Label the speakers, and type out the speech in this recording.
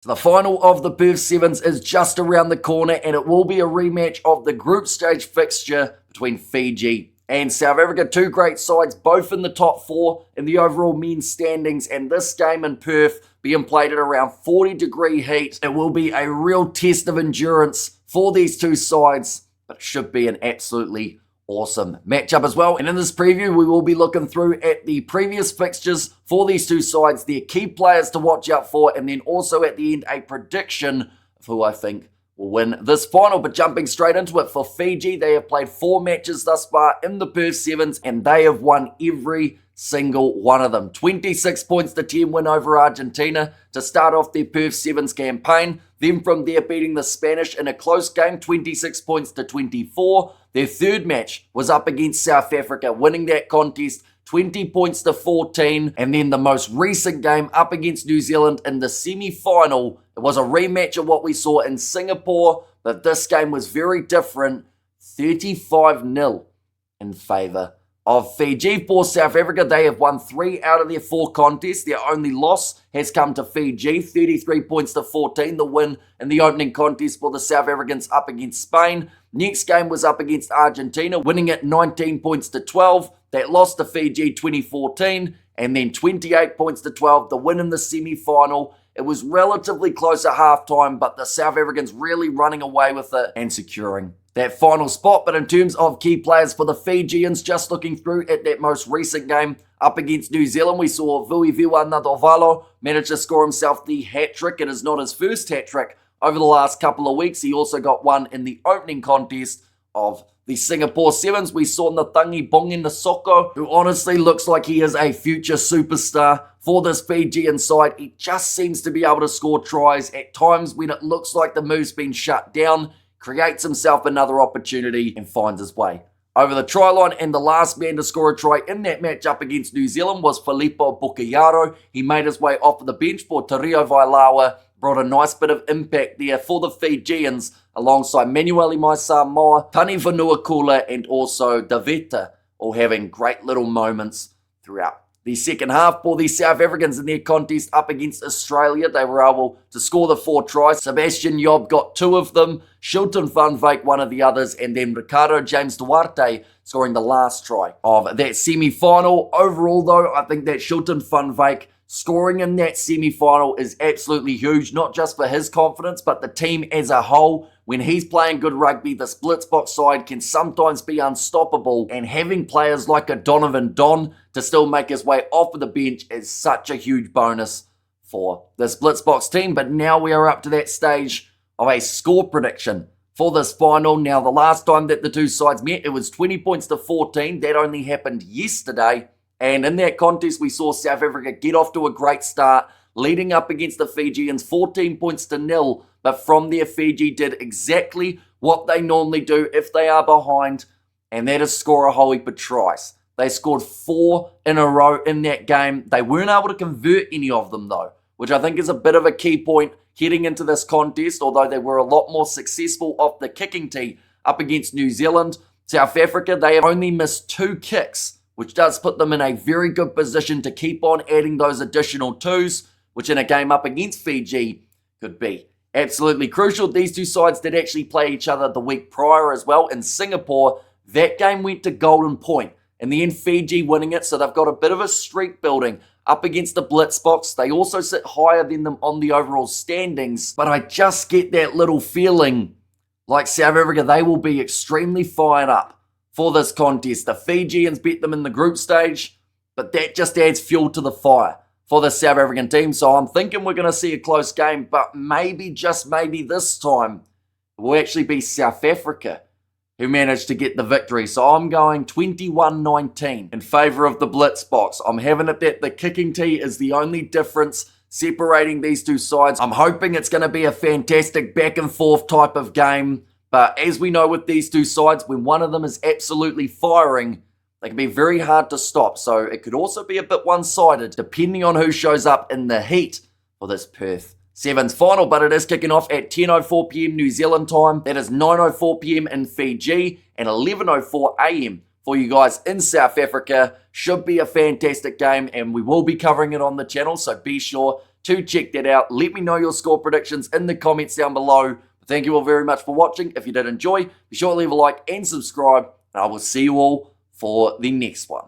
Speaker 1: So the final of the Perth Sevens is just around the corner, and it will be a rematch of the group stage fixture between Fiji and South Africa. Two great sides, both in the top four in the overall men's standings, and this game in Perth being played at around 40-degree heat. It will be a real test of endurance for these two sides, but it should be an absolutely awesome matchup as well. And in this preview, we will be looking through at the previous fixtures for these two sides, their key players to watch out for, and then also at the end, a prediction of who I think will win this final. But jumping straight into it, for Fiji, they have played 4 matches thus far in the Perth Sevens, and they have won every single one of them. 26 points to 10 win over Argentina to start off their Perth Sevens campaign. Then from there, beating the Spanish in a close game, 26 points to 24. Their third match was up against South Africa, winning that contest 20 points to 14. And then the most recent game up against New Zealand in the semi-final. It was a rematch of what we saw in Singapore, but this game was very different. 35-0 in favour of Fiji. For South Africa, they have won 3 out of their 4 contests. Their only loss has come to Fiji, 33 points to 14, the win in the opening contest for the South Africans up against Spain. Next game was up against Argentina, winning it 19 points to 12. That lost to Fiji 2014, and then 28 points to 12, the win in the semi-final. It was relatively close at halftime, but the South Africans really running away with it and securing that final spot. But in terms of key players for the Fijians, just looking through at that most recent game up against New Zealand, we saw Vuiviwa Nadovalo manage to score himself the hat-trick. It is not his first hat-trick over the last couple of weeks. He also got one in the opening contest of the Singapore Sevens. We saw Natangi Bonginisoko, who honestly looks like he is a future superstar for this Fijian side. He just seems to be able to score tries at times when it looks like the move's been shut down, creates himself another opportunity and finds his way over the try line. And the last man to score a try in that match up against New Zealand was Filippo Bukayaro. He made his way off the bench for Tario Vailawa, brought a nice bit of impact there for the Fijians alongside Manueli Mai-Samoa, Tani Vanuakula, and also Daveta, all having great little moments throughout the second half. For the South Africans in their contest up against Australia, they were able to score the 4 tries. Sebastian Job got 2 of them, Shilton van Wyk one of the others, and then Ricardo James Duarte scoring the last try of that semi-final. Overall though, I think that Shilton van Wyk scoring in that semi-final is absolutely huge, not just for his confidence, but the team as a whole. When he's playing good rugby, the Blitzboks side can sometimes be unstoppable, and having players like a Donovan Don to still make his way off of the bench is such a huge bonus for this Blitzboks team. But now we are up to that stage of a score prediction for this final. Now, the last time that the two sides met, it was 20 points to 14. That only happened yesterday. And in that contest, we saw South Africa get off to a great start, leading up against the Fijians 14 points to 0. But from there, Fiji did exactly what they normally do if they are behind, and that is score a whole heap of tries. They scored 4 in a row in that game. They weren't able to convert any of them, though, which I think is a bit of a key point heading into this contest, although they were a lot more successful off the kicking tee up against New Zealand. South Africa, they have only missed 2 kicks, which does put them in a very good position to keep on adding those additional 2s, which in a game up against Fiji could be absolutely crucial. These two sides did actually play each other the week prior as well in Singapore. That game went to golden point. In the end, Fiji winning it, so they've got a bit of a streak building up against the Blitzboks. They also sit higher than them on the overall standings, but I just get that little feeling like South Africa, they will be extremely fired up for this contest. The Fijians beat them in the group stage, but that just adds fuel to the fire for the South African team. So I'm thinking we're going to see a close game, but maybe, just maybe this time, it will actually be South Africa who managed to get the victory. So I'm going 21-19 in favour of the Blitzboks. I'm having it that the kicking tee is the only difference separating these two sides. I'm hoping it's going to be a fantastic back and forth type of game. But as we know with these two sides, when one of them is absolutely firing, they can be very hard to stop. So it could also be a bit one-sided, depending on who shows up in the heat for this Perth Sevens final. But it is kicking off at 10:04 p.m. New Zealand time. That is 9:04 p.m. in Fiji and 11:04 a.m. for you guys in South Africa. Should be a fantastic game, and we will be covering it on the channel, so be sure to check that out. Let me know your score predictions in the comments down below. Thank you all very much for watching. If you did enjoy, be sure to leave a like and subscribe, and I will see you all for the next one.